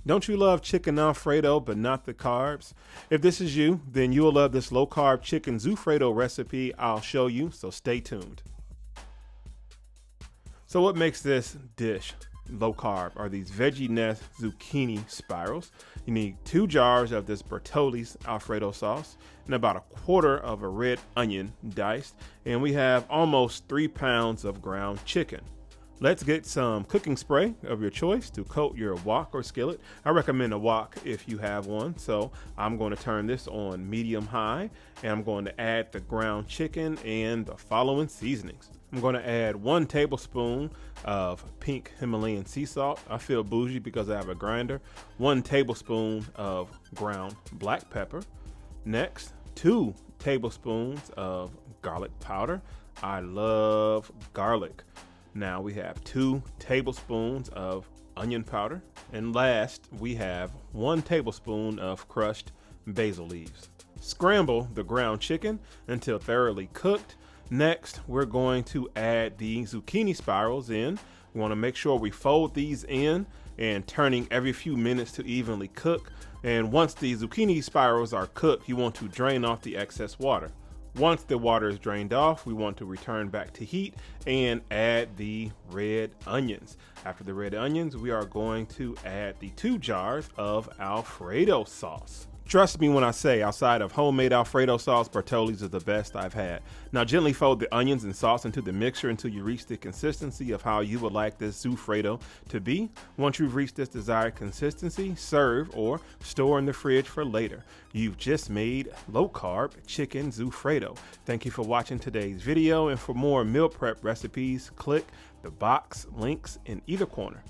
Don't you love chicken Alfredo but not the carbs? If this is you, then you will love this low carb chicken Zufredo recipe I'll show you, so stay tuned. So what makes this dish low carb are these veggie nest zucchini spirals. You need 2 jars of this Bertolli's Alfredo sauce and about a quarter of a red onion diced, and we have almost 3 pounds of ground chicken. Let's get some cooking spray of your choice to coat your wok or skillet. I recommend a wok if you have one. So I'm going to turn this on medium high, and I'm going to add the ground chicken and the following seasonings. I'm going to add 1 tablespoon of pink Himalayan sea salt. I feel bougie because I have a grinder. 1 tablespoon of ground black pepper. Next, 2 tablespoons of garlic powder. I love garlic. Now we have 2 tablespoons of onion powder. And last, we have 1 tablespoon of crushed basil leaves. Scramble the ground chicken until thoroughly cooked. Next, we're going to add the zucchini spirals in. We want to make sure we fold these in and turning every few minutes to evenly cook. And once the zucchini spirals are cooked, you want to drain off the excess water. Once the water is drained off, we want to return back to heat and add the red onions. After the red onions, we are going to add the 2 jars of Alfredo sauce. Trust me when I say, outside of homemade Alfredo sauce, Bertolli's is the best I've had. Now gently fold the onions and sauce into the mixture until you reach the consistency of how you would like this Zufredo to be. Once you've reached this desired consistency, serve or store in the fridge for later. You've just made low carb chicken Zufredo. Thank you for watching today's video, and for more meal prep recipes, click the box links in either corner.